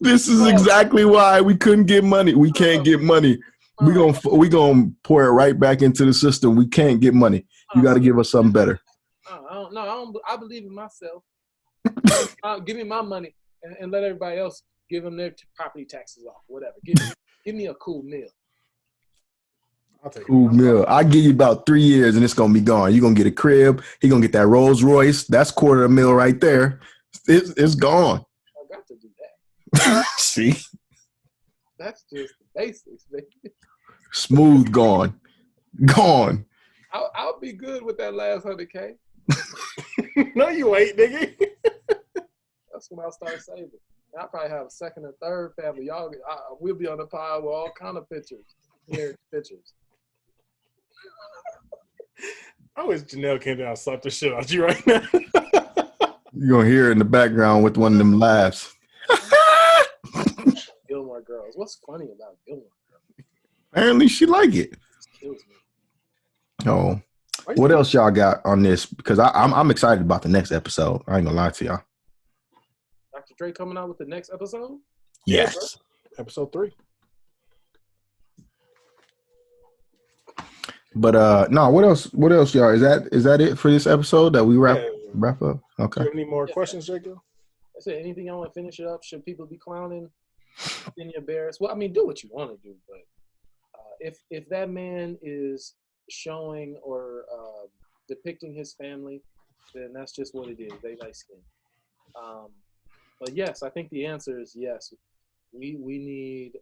This is exactly why we couldn't get money. We can't get money. We gonna pour it right back into the system. We can't get money. You got to give us something better. I believe in myself. Give me my money and let everybody else give them their property taxes off. Whatever. Give me a cool meal. I'll take Cool meal. I give you about 3 years and it's gonna be gone. You're gonna get a crib. He gonna get that Rolls Royce. That's $250,000 right there. It's gone. I got to do that. See, that's just the basics, baby. Smooth gone. I'll be good with that last $100K. No, you ain't, nigga. That's when I'll start saving. I'll probably have a second and third family. We'll be on the pile with all kind of pictures. Pictures. I wish Janelle came down and slapped the shit out you right now. You're gonna hear it in the background with one of them laughs. Gilmore Girls. What's funny about Gilmore Girls? Apparently she like it. It kills me. Oh, what else y'all got on this? Because I'm excited about the next episode. I ain't gonna lie to y'all. Dr. Dre coming out with the next episode? Yes. Episode 3. But no, what else, y'all? Is that it for this episode that we wrap up? Okay. Do you have any more questions, JGil? I said, anything I want to finish it up? Should people be clowning Kenya Barris? Well, I mean, do what you want to do, but if that man is showing or depicting his family, then that's just what it is. They light skin. But yes, I think the answer is yes. We need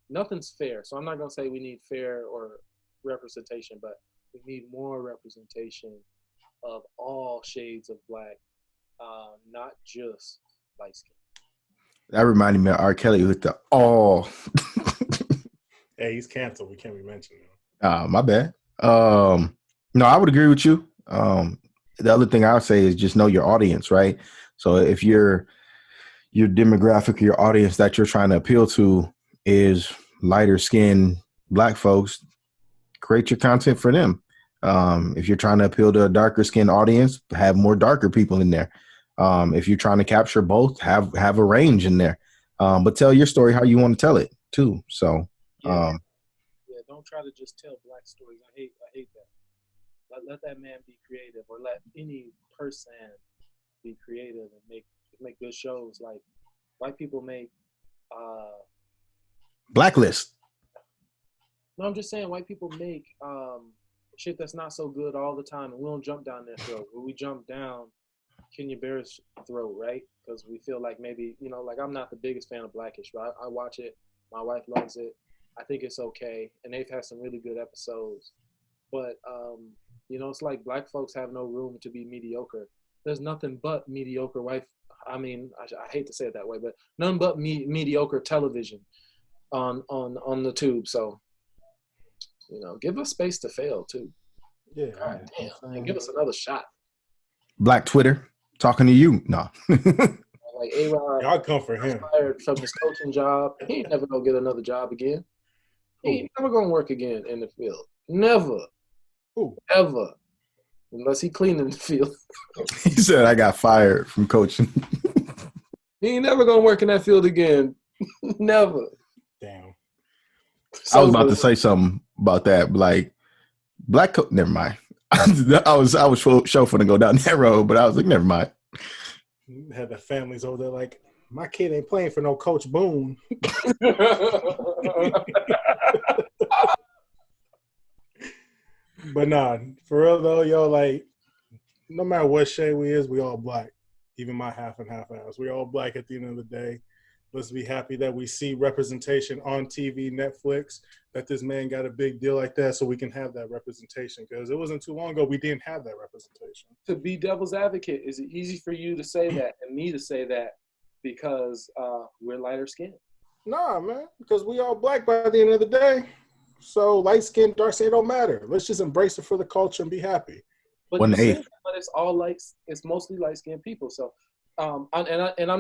nothing's fair, so I'm not gonna say we need fair or representation, but we need more representation of all shades of black, not just light skin. That reminded me of R. Kelly with the all. Hey, he's canceled. We can't be mentioning him. My bad. No, I would agree with you. The other thing I would say is just know your audience, right? So if your demographic, your audience that you're trying to appeal to is lighter skinned black folks, create your content for them. If you're trying to appeal to a darker skinned audience, have more darker people in there. If you're trying to capture both, have a range in there. But tell your story how you want to tell it too. So don't try to just tell black stories. I hate that. Let that man be creative, or let any person be creative and make good shows. Like white people make Blacklist. No, I'm just saying white people make shit that's not so good all the time, and we don't jump down their throat. We jump down Kenya Barris' throat, right? Because we feel like maybe, like I'm not the biggest fan of Blackish, but I watch it. My wife loves it. I think it's okay, and they've had some really good episodes. But it's like black folks have no room to be mediocre. There's nothing but mediocre white. I mean, I hate to say it that way, but none but mediocre television on the tube. So, give us space to fail too. Yeah. God damn, and give us another shot. Black Twitter talking to you. No. Like ARob, y'all come for him. Fired from his coaching job. He ain't never gonna get another job again. He ain't never gonna work again in the field. Never. Ever. Unless he cleaning the field. He said I got fired from coaching. He ain't never gonna work in that field again. Never. Damn. I was about to say something about that, like never mind. I was sure to go down that road, but I was like, never mind. Had the families over there like, my kid ain't playing for no Coach Boone. But nah, for real though, yo, like, no matter what shade we is, we all black. Even my half and half ass. We all black at the end of the day. Let's be happy that we see representation on TV, Netflix, that this man got a big deal like that so we can have that representation, because it wasn't too long ago we didn't have that representation. To be devil's advocate, is it easy for you to say that and me to say that because we're lighter skinned? Nah, man, because we all black by the end of the day. So light skin, dark skin, it don't matter. Let's just embrace it for the culture and be happy. But it's all it's mostly light skinned people. So, I'm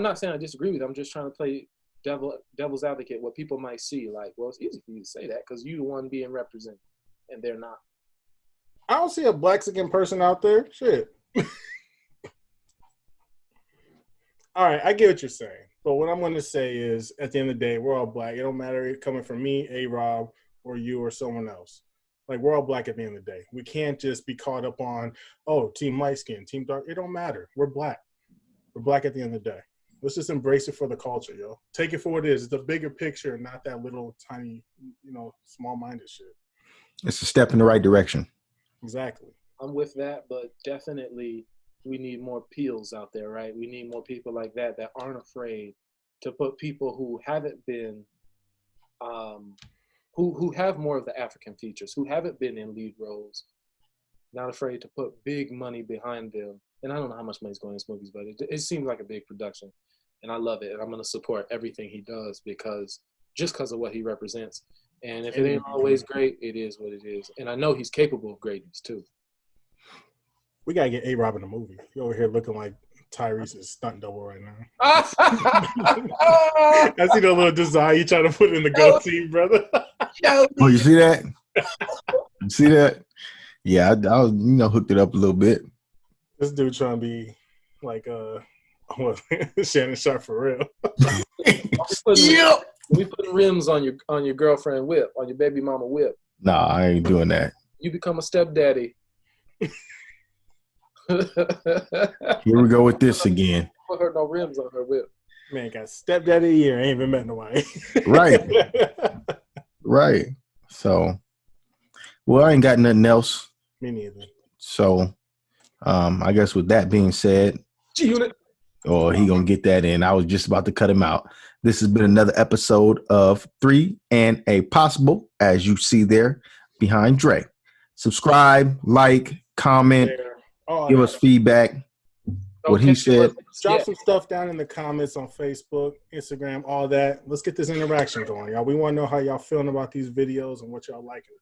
not saying I disagree with it. I'm just trying to play devil's advocate. What people might see, like, well, it's easy for you to say that because you're the one being represented, and they're not. I don't see a black skin person out there. Shit. All right, I get what you're saying. But what I'm going to say is, at the end of the day, we're all black. It don't matter it coming from me, ARob, or you, or someone else. Like, we're all black at the end of the day. We can't just be caught up on, oh, team light skin, team dark. It don't matter. We're black. We're black at the end of the day. Let's just embrace it for the culture, yo. Take it for what it is. It's the bigger picture, not that little tiny, small-minded shit. It's a step in the right direction. Exactly. I'm with that, but definitely we need more peels out there, right? We need more people like that aren't afraid to put people who haven't been, who have more of the African features, who haven't been in lead roles, not afraid to put big money behind them. And I don't know how much money's going in these movies, but it seems like a big production. And I love it. And I'm going to support everything he does because of what he represents. And if it ain't always great, it is what it is. And I know he's capable of greatness too. We got to get ARob in the movie. He over here looking like Tyrese's stunt double right now. I see the little design you trying to put in the goatee, brother. Oh, you see that? You see that? Yeah, I was, hooked it up a little bit. This dude trying to be like Shannon Sharp for real. We put rims on your girlfriend whip, on your baby mama whip. Nah, I ain't doing that. You become a stepdaddy. Here we go with this again. Put her no rims on her whip. Man, got stepdaddy a year. Ain't even met nobody. Right. Right. So, well, I ain't got nothing else. Me neither. So, I guess with that being said, G-Unit. Oh, he gonna get that in. I was just about to cut him out. This has been another episode of 3 and a Possible, as you see there behind Dre. Subscribe, like, comment, give us feedback. What he said. Drop some stuff down in the comments on Facebook, Instagram, all that. Let's get this interaction going, y'all. We want to know how y'all feeling about these videos and what y'all liking.